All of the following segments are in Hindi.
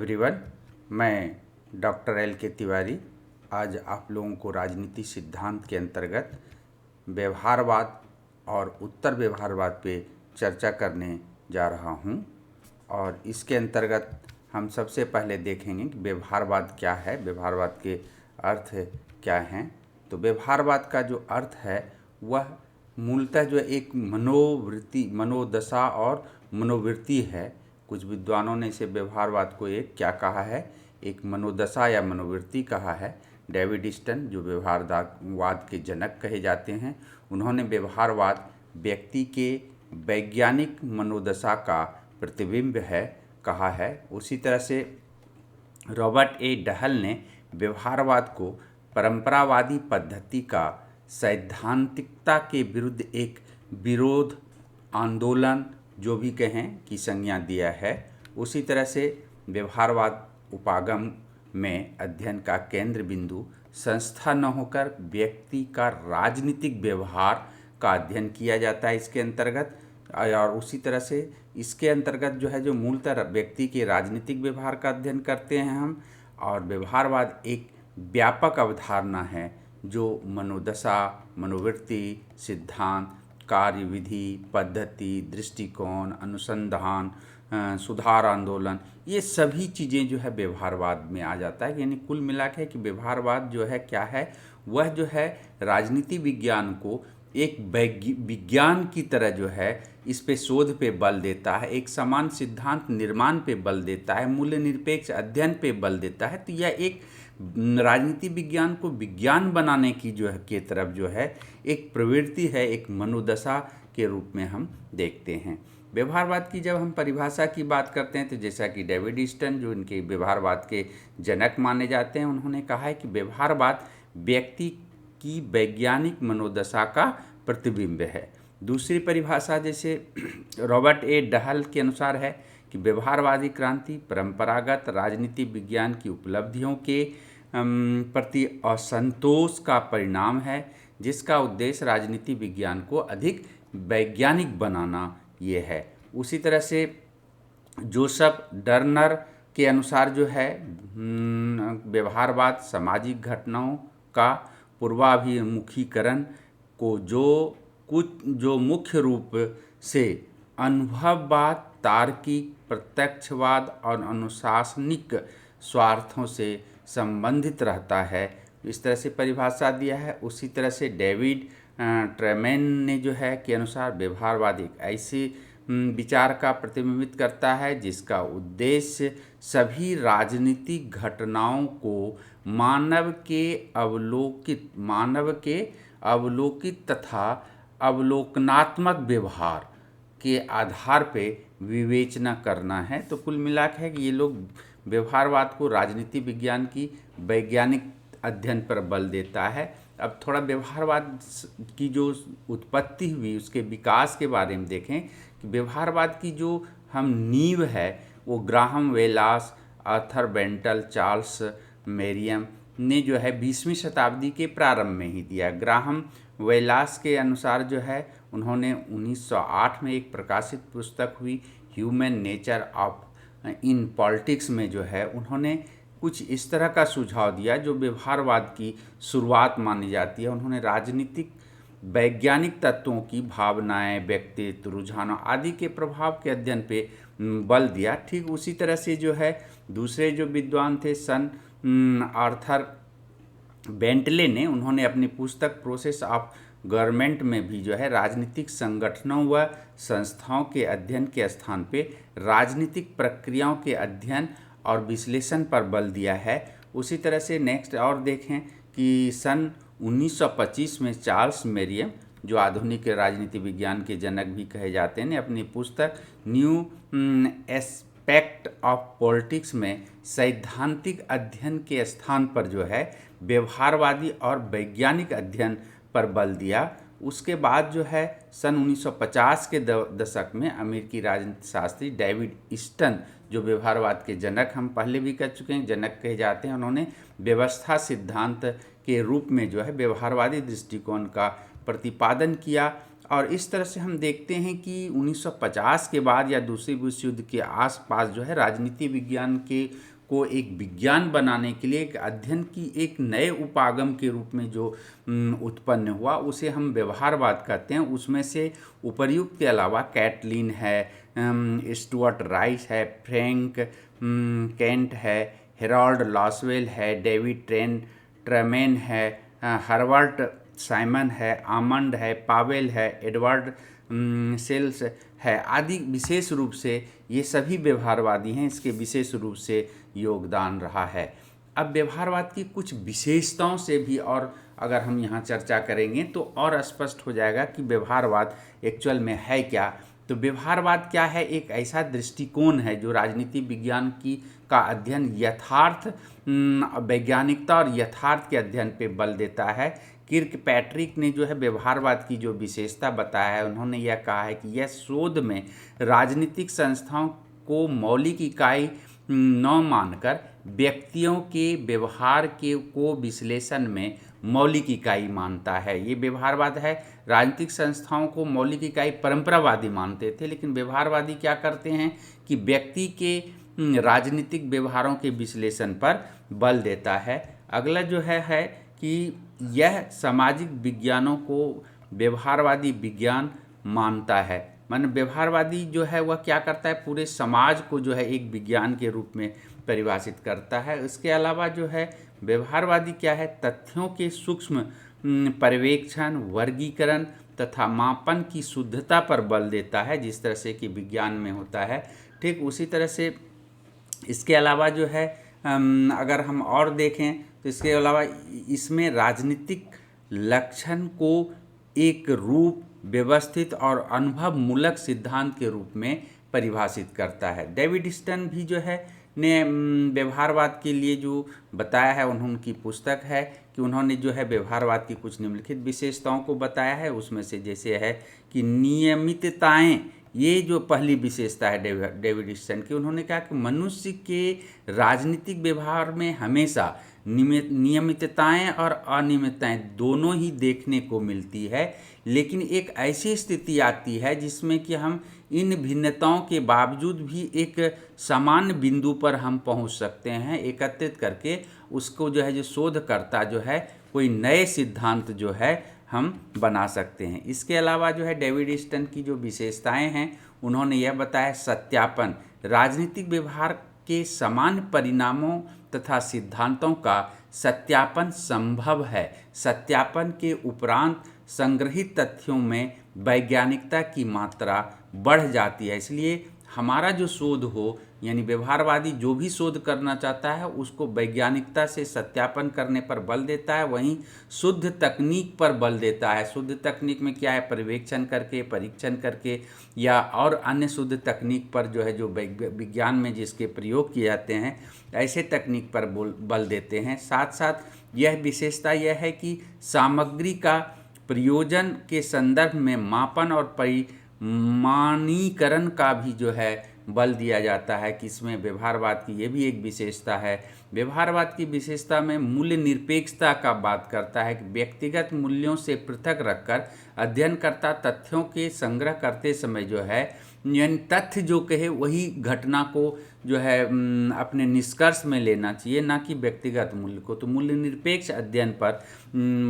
एवरीवन, मैं डॉक्टर एल के तिवारी आज आप लोगों को राजनीति सिद्धांत के अंतर्गत व्यवहारवाद और उत्तर व्यवहारवाद पे चर्चा करने जा रहा हूं। और इसके अंतर्गत हम सबसे पहले देखेंगे कि व्यवहारवाद क्या है, व्यवहारवाद के अर्थ क्या हैं। तो व्यवहारवाद का जो अर्थ है वह मूलतः जो एक मनोवृत्ति, मनोदशा और मनोवृत्ति है। कुछ विद्वानों ने इसे व्यवहारवाद को एक क्या कहा है, एक मनोदशा या मनोवृत्ति कहा है। डेविड ईस्टन जो व्यवहारवाद के जनक कहे जाते हैं, उन्होंने व्यवहारवाद व्यक्ति के वैज्ञानिक मनोदशा का प्रतिबिंब है कहा है। उसी तरह से रॉबर्ट ए डहल ने व्यवहारवाद को परंपरावादी पद्धति का सैद्धांतिकता के विरुद्ध एक विरोध आंदोलन जो भी कहें की संज्ञा दिया है। उसी तरह से व्यवहारवाद उपागम में अध्ययन का केंद्र बिंदु संस्था न होकर व्यक्ति का राजनीतिक व्यवहार का अध्ययन किया जाता है इसके अंतर्गत। और उसी तरह से इसके अंतर्गत जो है जो मूलतः व्यक्ति के राजनीतिक व्यवहार का अध्ययन करते हैं हम। और व्यवहारवाद एक व्यापक अवधारणा है जो मनोदशा, मनोवृत्ति, सिद्धांत, कार्यविधि, पद्धति, दृष्टिकोण, अनुसंधान, सुधार आंदोलन, ये सभी चीज़ें जो है व्यवहारवाद में आ जाता है। यानी कुल मिला के कि व्यवहारवाद जो है क्या है, वह जो है राजनीति विज्ञान को एक विज्ञान की तरह जो है इस पे शोध पे बल देता है, एक समान सिद्धांत निर्माण पे बल देता है, मूल्य निरपेक्ष अध्ययन पे बल देता है। तो यह एक राजनीति विज्ञान को विज्ञान बनाने की जो है के तरफ जो है एक प्रवृत्ति है, एक मनोदशा के रूप में हम देखते हैं। व्यवहारवाद की जब हम परिभाषा की बात करते हैं तो जैसा कि डेविड ईस्टन जो इनके व्यवहारवाद के जनक माने जाते हैं, उन्होंने कहा है कि व्यवहारवाद व्यक्ति की वैज्ञानिक मनोदशा का प्रतिबिंब है। दूसरी परिभाषा जैसे रॉबर्ट ए डहल के अनुसार है कि व्यवहारवादी क्रांति परंपरागत राजनीति विज्ञान की उपलब्धियों के प्रति असंतोष का परिणाम है, जिसका उद्देश्य राजनीति विज्ञान को अधिक वैज्ञानिक बनाना ये है। उसी तरह से जोसेफ डर्नर के अनुसार जो है व्यवहारवाद सामाजिक घटनाओं का पूर्वाभिमुखीकरण को जो मुख्य रूप से अनुभववाद, तार्किक, प्रत्यक्षवाद और अनुशासनिक स्वार्थों से संबंधित रहता है, इस तरह से परिभाषा दिया है। उसी तरह से डेविड ट्रेमैन ने जो है के अनुसार व्यवहारवाद एक ऐसे विचार का प्रतिबिंबित करता है जिसका उद्देश्य सभी राजनीतिक घटनाओं को मानव के अवलोकित तथा अवलोकनात्मक व्यवहार के आधार पे विवेचना करना है। तो कुल मिलाकर है कि ये लोग व्यवहारवाद को राजनीति विज्ञान की वैज्ञानिक अध्ययन पर बल देता है। अब थोड़ा व्यवहारवाद की जो उत्पत्ति हुई उसके विकास के बारे में देखें कि व्यवहारवाद की जो हम नींव है वो ग्राहम वेलास, आर्थर बेंटल, चार्ल्स मेरियम ने जो है 20वीं शताब्दी के प्रारंभ में ही दिया। ग्राहम वेलास के अनुसार जो है उन्होंने 1908 में एक प्रकाशित पुस्तक हुई human nature of in politics में जो है उन्होंने कुछ इस तरह का सुझाव दिया जो व्यवहारवाद की शुरुआत मानी जाती है। उन्होंने राजनीतिक वैज्ञानिक तत्वों की भावनाएं, व्यक्तित्व, रुझानों आदि के प्रभाव के अध्ययन पे बल दिया। ठीक उसी तरह से जो है दूसरे जो विद्वान थे आर्थर बेंटले ने, उन्होंने अपनी पुस्तक प्रोसेस ऑफ गवर्नमेंट में भी जो है राजनीतिक संगठनों व संस्थाओं के अध्ययन के स्थान पे राजनीतिक प्रक्रियाओं के अध्ययन और विश्लेषण पर बल दिया है। उसी तरह से नेक्स्ट और देखें कि सन 1925 में चार्ल्स मेरियम जो आधुनिक राजनीति विज्ञान के जनक भी कहे जाते हैं ने अपनी पुस्तक न्यू एस्पेक्ट ऑफ पॉलिटिक्स में सैद्धांतिक अध्ययन के स्थान पर जो है व्यवहारवादी और वैज्ञानिक अध्ययन पर बल दिया। उसके बाद जो है सन 1950 के दशक में अमेरिकी राजनीति शास्त्री डेविड ईस्टन जो व्यवहारवाद के जनक हम पहले भी कह चुके हैं, जनक कहे जाते हैं, उन्होंने व्यवस्था सिद्धांत के रूप में जो है व्यवहारवादी दृष्टिकोण का प्रतिपादन किया। और इस तरह से हम देखते हैं कि 1950 के बाद या दूसरे विश्व युद्ध के आसपास जो है राजनीति विज्ञान के को एक विज्ञान बनाने के लिए एक अध्ययन की एक नए उपागम के रूप में जो उत्पन्न हुआ उसे हम व्यवहारवाद कहते हैं। उसमें से उपर्युक्त के अलावा कैटलिन है, स्टुअर्ट राइस है, फ्रैंक केंट है, हेरोल्ड लॉसवेल है, डेविड ट्रेमेन है, हर्बर्ट साइमन है, आमंड है, पावेल है, एडवर्ड सेल्स है आदि विशेष रूप से ये सभी व्यवहारवादी हैं। इसके विशेष रूप से योगदान रहा है। अब व्यवहारवाद की कुछ विशेषताओं से भी और अगर हम यहाँ चर्चा करेंगे तो और स्पष्ट हो जाएगा कि व्यवहारवाद एक्चुअल में है क्या। तो व्यवहारवाद क्या है? एक ऐसा दृष्टिकोण है जो राजनीति विज्ञान का अध्ययन यथार्थ वैज्ञानिकता और यथार्थ के अध्ययन पे बल देता है। किर्कपैट्रिक ने जो है व्यवहारवाद की जो विशेषता बताया है, उन्होंने यह कहा है कि यह शोध में राजनीतिक संस्थाओं को मौलिक इकाई न मानकर व्यक्तियों के व्यवहार को विश्लेषण में मौलिक इकाई मानता है। ये व्यवहारवाद है। राजनीतिक संस्थाओं को मौलिक इकाई परंपरावादी मानते थे, लेकिन व्यवहारवादी क्या करते हैं कि व्यक्ति के राजनीतिक व्यवहारों के विश्लेषण पर बल देता है। अगला जो है कि यह सामाजिक विज्ञानों को व्यवहारवादी विज्ञान मानता है। माने व्यवहारवादी जो है वह क्या करता है, पूरे समाज को जो है एक विज्ञान के रूप में परिभाषित करता है। इसके अलावा जो है व्यवहारवादी क्या है, तथ्यों के सूक्ष्म पर्यवेक्षण, वर्गीकरण तथा मापन की शुद्धता पर बल देता है, जिस तरह से कि विज्ञान में होता है। ठीक उसी तरह से इसके अलावा जो है अगर हम और देखें तो इसके अलावा इसमें राजनीतिक लक्षण को एक रूप, व्यवस्थित और अनुभवमूलक सिद्धांत के रूप में परिभाषित करता है। डेविड स्टन भी जो है ने व्यवहारवाद के लिए जो बताया है, उनकी पुस्तक है कि उन्होंने जो है व्यवहारवाद की कुछ निम्नलिखित विशेषताओं को बताया है। उसमें से जैसे है कि नियमितताएं, ये जो पहली विशेषता है डेविड स्टन की, उन्होंने कहा कि मनुष्य के राजनीतिक व्यवहार में हमेशा नियमितताएं और अनियमितताएं दोनों ही देखने को मिलती है, लेकिन एक ऐसी स्थिति आती है जिसमें कि हम इन भिन्नताओं के बावजूद भी एक सामान्य बिंदु पर हम पहुंच सकते हैं, एकत्रित करके उसको जो है जो शोधकर्ता जो है कोई नए सिद्धांत जो है हम बना सकते हैं। इसके अलावा जो है डेविड स्टन की जो विशेषताएं हैं, उन्होंने यह बताया सत्यापन, राजनीतिक व्यवहार के समान परिणामों तथा सिद्धांतों का सत्यापन संभव है। सत्यापन के उपरांत संग्रहित तथ्यों में वैज्ञानिकता की मात्रा बढ़ जाती है। इसलिए हमारा जो शोध हो, यानी व्यवहारवादी जो भी शोध करना चाहता है उसको वैज्ञानिकता से सत्यापन करने पर बल देता है, वहीं शुद्ध तकनीक पर बल देता है। शुद्ध तकनीक में क्या है, पर्यवेक्षण करके, परीक्षण करके या और अन्य शुद्ध तकनीक पर जो है जो विज्ञान में जिसके प्रयोग किए जाते हैं, ऐसे तकनीक पर बल देते हैं। साथ साथ यह विशेषता यह है कि सामग्री का प्रयोजन के संदर्भ में मापन और परिमाणीकरण का भी जो है बल दिया जाता है कि इसमें व्यवहारवाद की ये भी एक विशेषता है। व्यवहारवाद की विशेषता में मूल्य निरपेक्षता का बात करता है कि व्यक्तिगत मूल्यों से पृथक रखकर अध्ययनकर्ता तथ्यों के संग्रह करते समय जो है यानी तथ्य जो कहे वही घटना को जो है अपने निष्कर्ष में लेना चाहिए, ना कि व्यक्तिगत मूल्य को। तो मूल्य निरपेक्ष अध्ययन पर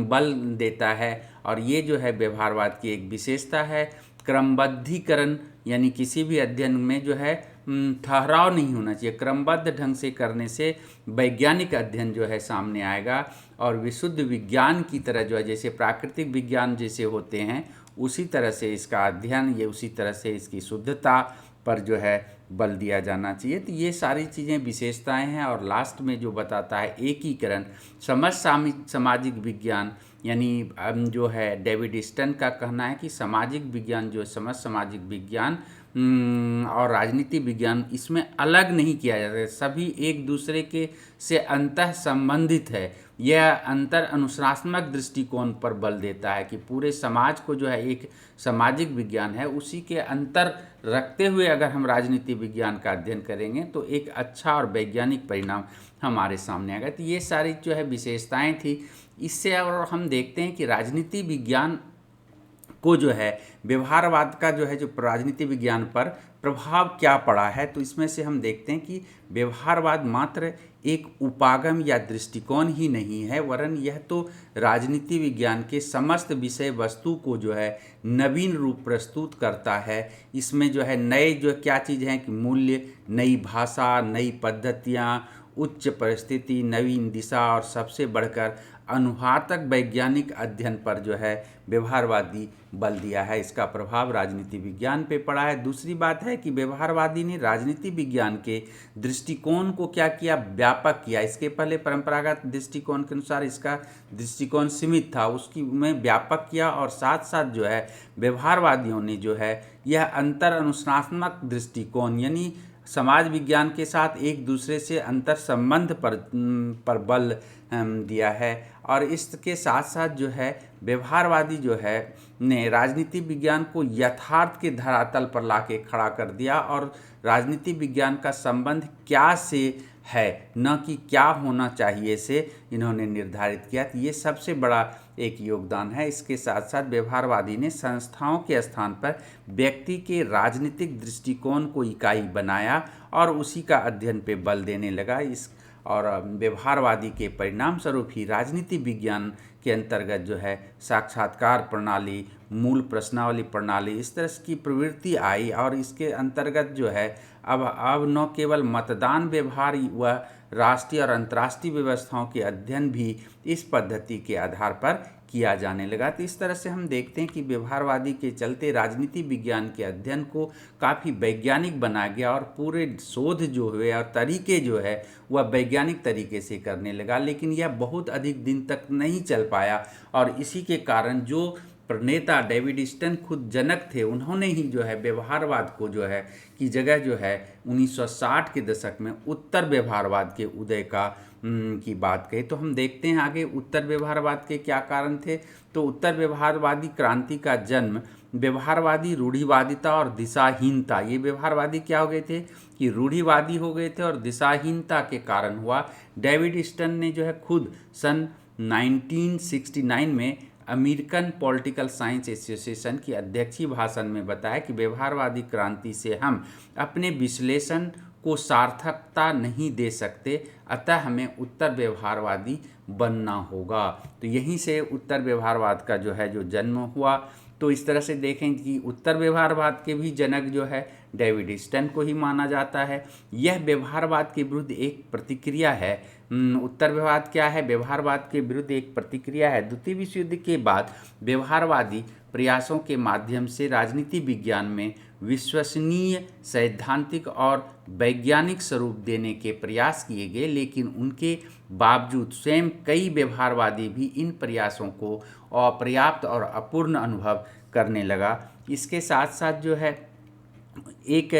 बल देता है और ये जो है व्यवहारवाद की एक विशेषता है। क्रमबद्धीकरण, यानी किसी भी अध्ययन में जो है ठहराव नहीं होना चाहिए, क्रमबद्ध ढंग से करने से वैज्ञानिक अध्ययन जो है सामने आएगा और विशुद्ध विज्ञान की तरह जो है जैसे प्राकृतिक विज्ञान जैसे होते हैं उसी तरह से इसका अध्ययन, ये उसी तरह से इसकी शुद्धता पर जो है बल दिया जाना चाहिए। तो ये सारी चीज़ें विशेषताएं हैं। और लास्ट में जो बताता है एकीकरण, सामाजिक विज्ञान, यानी जो है डेविड स्टन का कहना है कि सामाजिक विज्ञान जो सामाजिक विज्ञान और राजनीति विज्ञान इसमें अलग नहीं किया जाता है, सभी एक दूसरे के से अंतः संबंधित है। यह अंतर अनुशासनात्मक दृष्टिकोण पर बल देता है कि पूरे समाज को जो है एक सामाजिक विज्ञान है, उसी के अंतर रखते हुए अगर हम राजनीति विज्ञान का अध्ययन करेंगे तो एक अच्छा और वैज्ञानिक परिणाम हमारे सामने आएगा। तो ये सारी जो है विशेषताएं थी। इससे और हम देखते हैं कि राजनीति विज्ञान को जो है व्यवहारवाद का जो है जो राजनीति विज्ञान पर प्रभाव क्या पड़ा है, तो इसमें से हम देखते हैं कि व्यवहारवाद मात्र एक उपागम या दृष्टिकोण ही नहीं है, वरन यह तो राजनीति विज्ञान के समस्त विषय वस्तु को जो है नवीन रूप प्रस्तुत करता है। इसमें जो है नए जो क्या चीज़ हैं कि मूल्य, नई भाषा, नई पद्धतियाँ, उच्च परिस्थिति, नवीन दिशा और सबसे बढ़कर अनुहातक वैज्ञानिक अध्ययन पर जो है व्यवहारवादी बल दिया है। इसका प्रभाव राजनीति विज्ञान पे पड़ा है। दूसरी बात है कि व्यवहारवादी ने राजनीति विज्ञान के दृष्टिकोण को क्या किया, व्यापक किया। इसके पहले परंपरागत दृष्टिकोण के अनुसार इसका दृष्टिकोण सीमित था, उसकी में व्यापक किया और साथ साथ जो है व्यवहारवादियों ने जो है यह अंतर अनुशासनात्मक दृष्टिकोण यानी समाज विज्ञान के साथ एक दूसरे से अंतर संबंध पर बल दिया है। और इसके साथ साथ जो है व्यवहारवादी जो है ने राजनीति विज्ञान को यथार्थ के धरातल पर लाके खड़ा कर दिया और राजनीति विज्ञान का संबंध क्या से है, न कि क्या होना चाहिए से इन्होंने निर्धारित किया। तो ये सबसे बड़ा एक योगदान है। इसके साथ साथ व्यवहारवादी ने संस्थाओं के स्थान पर व्यक्ति के राजनीतिक दृष्टिकोण को इकाई बनाया और उसी का अध्ययन पे बल देने लगा। इस और व्यवहारवादी के परिणाम स्वरूप ही राजनीति विज्ञान के अंतर्गत जो है साक्षात्कार प्रणाली, मूल प्रश्नावली प्रणाली, इस तरह की प्रवृत्ति आई और इसके अंतर्गत जो है अब न केवल मतदान व्यवहार व राष्ट्रीय और अंतर्राष्ट्रीय व्यवस्थाओं के अध्ययन भी इस पद्धति के आधार पर किया जाने लगा। तो इस तरह से हम देखते हैं कि व्यवहारवादी के चलते राजनीति विज्ञान के अध्ययन को काफ़ी वैज्ञानिक बना गया और पूरे शोध जो हुए और तरीके जो है वह वैज्ञानिक तरीके से करने लगा। लेकिन यह बहुत अधिक दिन तक नहीं चल पाया और इसी के कारण जो प्रणेता डेविड स्टन खुद जनक थे, उन्होंने ही जो है व्यवहारवाद को जो है की जगह जो है 1960 के दशक में उत्तर व्यवहारवाद के उदय की बात कही। तो हम देखते हैं आगे उत्तर व्यवहारवाद के क्या कारण थे। तो उत्तर व्यवहारवादी क्रांति का जन्म व्यवहारवादी रूढ़िवादिता और दिशाहीनता, ये व्यवहारवादी क्या हो गए थे कि रूढ़िवादी हो गए थे और दिशाहीनता के कारण हुआ। डेविड स्टन ने जो है खुद सन 1969 में अमेरिकन पॉलिटिकल साइंस एसोसिएशन की अध्यक्षीय भाषण में बताया कि व्यवहारवादी क्रांति से हम अपने विश्लेषण को सार्थकता नहीं दे सकते, अतः हमें उत्तर व्यवहारवादी बनना होगा। तो यहीं से उत्तर व्यवहारवाद का जो है जो जन्म हुआ। तो इस तरह से देखें कि उत्तर व्यवहारवाद के भी जनक जो है डेविड स्टन को ही माना जाता है। यह व्यवहारवाद के विरुद्ध एक प्रतिक्रिया है। उत्तर व्यवहारवाद क्या है? व्यवहारवाद के विरुद्ध एक प्रतिक्रिया है। द्वितीय विश्व युद्ध के बाद व्यवहारवादी प्रयासों के माध्यम से राजनीति विज्ञान में विश्वसनीय, सैद्धांतिक और वैज्ञानिक स्वरूप देने के प्रयास किए गए, लेकिन उनके बावजूद स्वयं कई व्यवहारवादी भी इन प्रयासों को अपर्याप्त और अपूर्ण अनुभव करने लगा। इसके साथ साथ जो है एक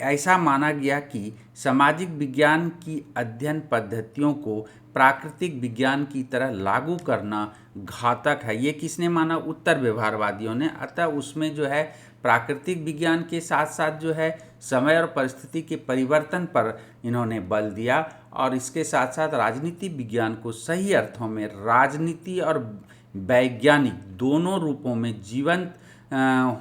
ऐसा माना गया कि सामाजिक विज्ञान की अध्ययन पद्धतियों को प्राकृतिक विज्ञान की तरह लागू करना घातक है। ये किसने माना? उत्तर व्यवहारवादियों ने। अतः उसमें जो है प्राकृतिक विज्ञान के साथ साथ जो है समय और परिस्थिति के परिवर्तन पर इन्होंने बल दिया और इसके साथ साथ राजनीति विज्ञान को सही अर्थों में राजनीति और वैज्ञानिक दोनों रूपों में जीवंत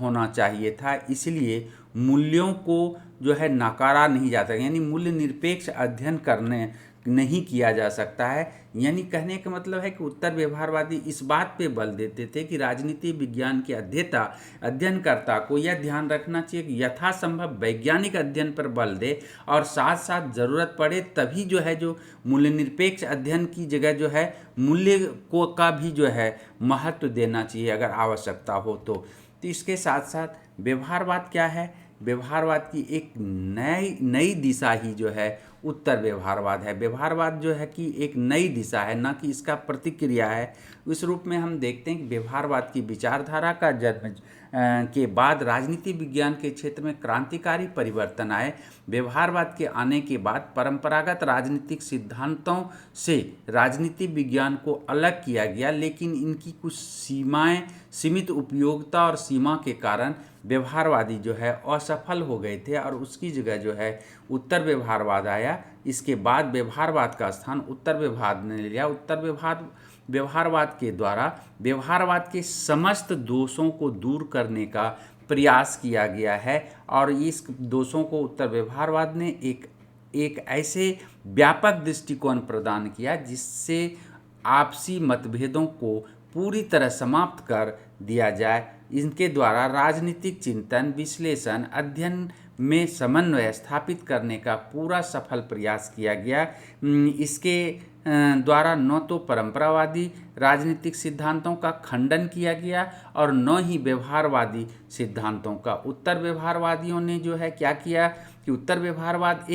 होना चाहिए था। इसलिए मूल्यों को जो है नकारा नहीं जाता, यानी मूल्य निरपेक्ष अध्ययन करने नहीं किया जा सकता है। यानी कहने का मतलब है कि उत्तर व्यवहारवादी इस बात पे बल देते थे कि राजनीति विज्ञान के अध्ययनकर्ता को यह ध्यान रखना चाहिए कि यथासंभव वैज्ञानिक अध्ययन पर बल दे और साथ साथ ज़रूरत पड़े तभी जो है जो मूल्य निरपेक्ष अध्ययन की जगह जो है मूल्य को का भी जो है महत्व देना चाहिए अगर आवश्यकता हो तो। इसके साथ साथ व्यवहारवाद क्या है? व्यवहारवाद की एक नई दिशा ही जो है उत्तर व्यवहारवाद है। व्यवहारवाद जो है कि एक नई दिशा है, ना कि इसका प्रतिक्रिया है। इस रूप में हम देखते हैं कि व्यवहारवाद की विचारधारा का जन्म के बाद राजनीति विज्ञान के क्षेत्र में क्रांतिकारी परिवर्तन आए। व्यवहारवाद के आने के बाद परंपरागत राजनीतिक सिद्धांतों से राजनीति विज्ञान को अलग किया गया, लेकिन इनकी कुछ सीमाएं, सीमित उपयोगिता और सीमा के कारण व्यवहारवादी जो है असफल हो गए थे और उसकी जगह जो है उत्तर व्यवहारवाद आया। इसके बाद व्यवहारवाद का स्थान उत्तर व्यवहार ने लिया। उत्तर व्यवहारवाद के द्वारा व्यवहारवाद के समस्त दोषों को दूर करने का प्रयास किया गया है। और इस दोषों को उत्तर व्यवहारवाद ने एक ऐसे व्यापक दृष्टिकोण प्रदान किया जिससे आपसी मतभेदों को पूरी तरह समाप्त कर दिया जाए। इनके द्वारा राजनीतिक चिंतन, विश्लेषण, अध्ययन में समन्वय स्थापित करने का पूरा सफल प्रयास किया गया। इसके द्वारा न तो परंपरावादी राजनीतिक सिद्धांतों का खंडन किया गया और न ही व्यवहारवादी सिद्धांतों का। उत्तर व्यवहारवादियों ने जो है क्या किया कि उत्तर व्यवहारवाद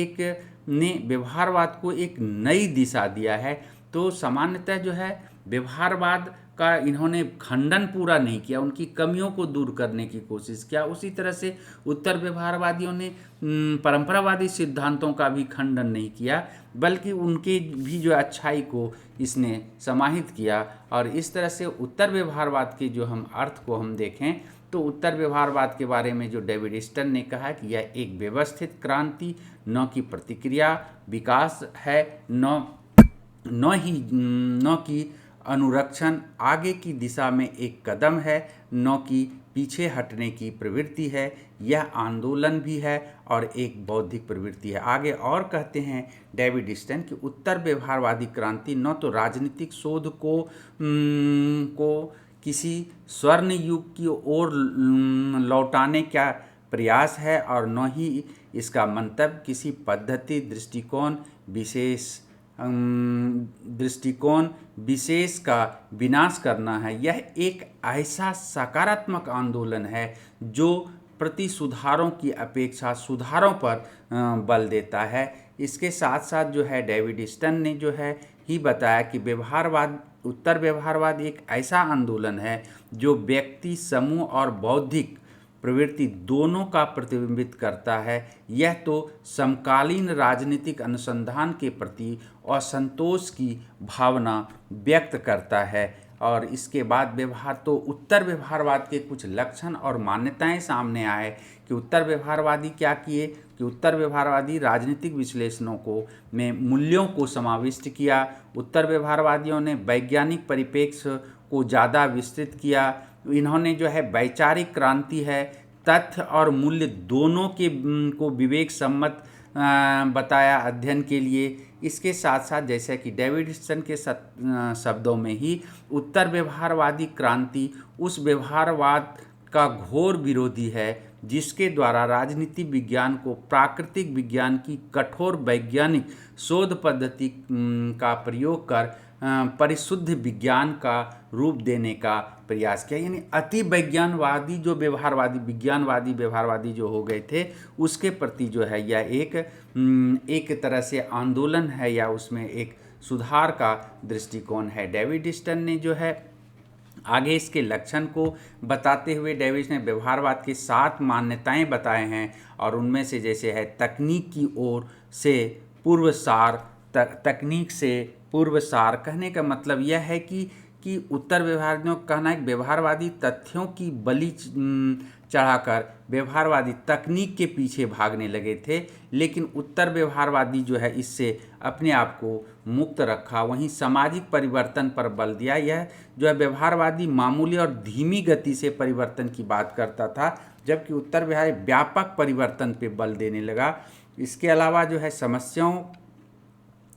ने व्यवहारवाद को एक नई दिशा दिया है। तो सामान्यतः जो है व्यवहारवाद का इन्होंने खंडन पूरा नहीं किया, उनकी कमियों को दूर करने की कोशिश किया। उसी तरह से उत्तर व्यवहारवादियों ने परंपरावादी सिद्धांतों का भी खंडन नहीं किया, बल्कि उनके भी जो अच्छाई को इसने समाहित किया। और इस तरह से उत्तर व्यवहारवाद के जो हम अर्थ को हम देखें तो उत्तर व्यवहारवाद के बारे में जो डेविड ईस्टन ने कहा कि यह एक व्यवस्थित क्रांति न कि प्रतिक्रिया विकास है, न कि अनुरक्षण आगे की दिशा में एक कदम है, न कि पीछे हटने की प्रवृत्ति है। यह आंदोलन भी है और एक बौद्धिक प्रवृत्ति है। आगे और कहते हैं डेविड ईस्टन कि उत्तर व्यवहारवादी क्रांति न तो राजनीतिक शोध को किसी स्वर्ण युग की ओर लौटाने का प्रयास है और न ही इसका मंतव्य किसी पद्धति दृष्टिकोण विशेष का विनाश करना है। यह एक ऐसा सकारात्मक आंदोलन है जो प्रति सुधारों की अपेक्षा सुधारों पर बल देता है। इसके साथ साथ जो है डेविड ईस्टन ने जो है ही बताया कि उत्तर व्यवहारवाद एक ऐसा आंदोलन है जो व्यक्ति, समूह और बौद्धिक प्रवृत्ति दोनों का प्रतिबिंबित करता है। यह तो समकालीन राजनीतिक अनुसंधान के प्रति असंतोष की भावना व्यक्त करता है। और इसके बाद उत्तर व्यवहारवाद के कुछ लक्षण और मान्यताएं सामने आए कि उत्तर व्यवहारवादी क्या किए कि उत्तर व्यवहारवादी राजनीतिक विश्लेषणों में मूल्यों को समाविष्ट किया। उत्तर व्यवहारवादियों ने वैज्ञानिक परिप्रेक्ष्य को ज़्यादा विस्तृत किया। इन्होंने जो है वैचारिक क्रांति है, तथ्य और मूल्य दोनों को विवेक सम्मत बताया अध्ययन के लिए। इसके साथ साथ जैसे कि डेविड ईस्टन के शब्दों में ही उत्तर व्यवहारवादी क्रांति उस व्यवहारवाद का घोर विरोधी है जिसके द्वारा राजनीति विज्ञान को प्राकृतिक विज्ञान की कठोर वैज्ञानिक शोध पद्धति का प्रयोग कर परिशुद्ध विज्ञान का रूप देने का प्रयास किया। यानी अति वैज्ञानवादी जो व्यवहारवादी जो हो गए थे उसके प्रति जो है यह एक तरह से आंदोलन है या उसमें एक सुधार का दृष्टिकोण है। डेविड ईस्टन ने जो है आगे इसके लक्षण को बताते हुए डेविड ने व्यवहारवाद की 7 मान्यताएं बताए हैं और उनमें से जैसे है तकनीक की ओर से तकनीक से पूर्व सार। कहने का मतलब यह है कि उत्तर व्यवहारवादियों का कहना है कि व्यवहारवादी तथ्यों की बलि चढ़ाकर व्यवहारवादी तकनीक के पीछे भागने लगे थे, लेकिन उत्तर व्यवहारवादी जो है इससे अपने आप को मुक्त रखा। वहीं सामाजिक परिवर्तन पर बल दिया। यह जो है व्यवहारवादी मामूली और धीमी गति से परिवर्तन की बात करता था, जबकि उत्तर व्यवहार व्यापक परिवर्तन पे बल देने लगा। इसके अलावा जो है समस्याओं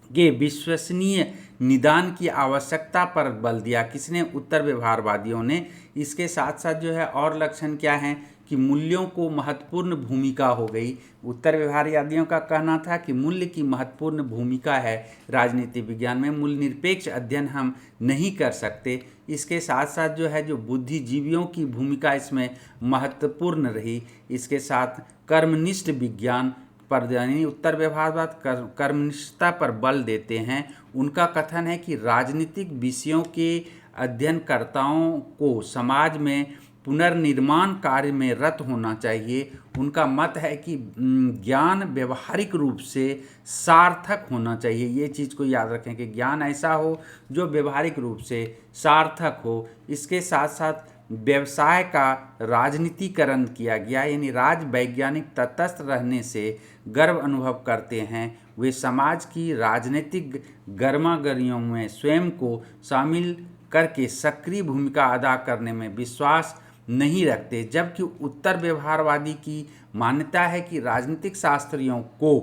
के विश्वसनीय निदान की आवश्यकता पर बल दिया। किसने? उत्तर व्यवहारवादियों ने। इसके साथ साथ जो है और लक्षण क्या हैं कि मूल्यों को महत्वपूर्ण भूमिका हो गई। उत्तर व्यवहारवादियों का कहना था कि मूल्य की महत्वपूर्ण भूमिका है राजनीति विज्ञान में, मूल्य निरपेक्ष अध्ययन हम नहीं कर सकते। इसके साथ साथ जो है जो बुद्धिजीवियों की भूमिका इसमें महत्वपूर्ण रही। इसके साथ कर्मनिष्ठ विज्ञान पर यानी उत्तर व्यवहारवाद कर्मनिष्ठता पर बल देते हैं। उनका कथन है कि राजनीतिक विषयों के अध्ययनकर्ताओं को समाज में पुनर्निर्माण कार्य में रत होना चाहिए। उनका मत है कि ज्ञान व्यवहारिक रूप से सार्थक होना चाहिए। ये चीज़ को याद रखें कि ज्ञान ऐसा हो जो व्यवहारिक रूप से सार्थक हो। इसके साथ साथ व्यवसाय का राजनीतिकरण किया गया, यानी राज वैज्ञानिक तटस्थ रहने से गर्व अनुभव करते हैं। वे समाज की राजनीतिक गर्मागर्मियों में स्वयं को शामिल करके सक्रिय भूमिका अदा करने में विश्वास नहीं रखते, जबकि उत्तर व्यवहारवादी की मान्यता है कि राजनीतिक शास्त्रियों को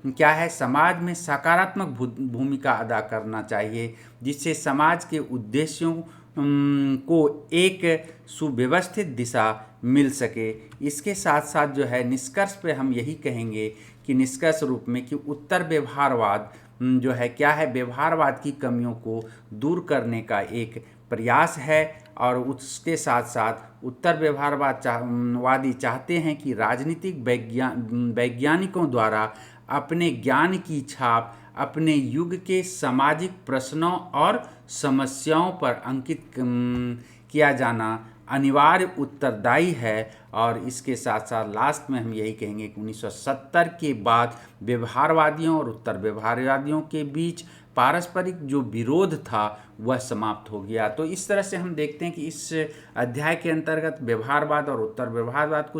क्या है, समाज में सकारात्मक भूमिका अदा करना चाहिए, जिससे समाज के उद्देश्यों को एक सुव्यवस्थित दिशा मिल सके। इसके साथ साथ जो है निष्कर्ष पे हम यही कहेंगे कि निष्कर्ष रूप में कि उत्तर व्यवहारवाद जो है क्या है, व्यवहारवाद की कमियों को दूर करने का एक प्रयास है, और उसके साथ साथ उत्तर व्यवहारवादी चाहते हैं कि राजनीतिक वैज्ञानिकों द्वारा अपने ज्ञान की छाप अपने युग के सामाजिक प्रश्नों और समस्याओं पर अंकित किया जाना अनिवार्य उत्तरदायी है। और इसके साथ साथ लास्ट में हम यही कहेंगे कि 1970 के बाद व्यवहारवादियों और उत्तर व्यवहारवादियों के बीच पारस्परिक जो विरोध था वह समाप्त हो गया। तो इस तरह से हम देखते हैं कि इस अध्याय के अंतर्गत व्यवहारवाद और उत्तर व्यवहारवाद को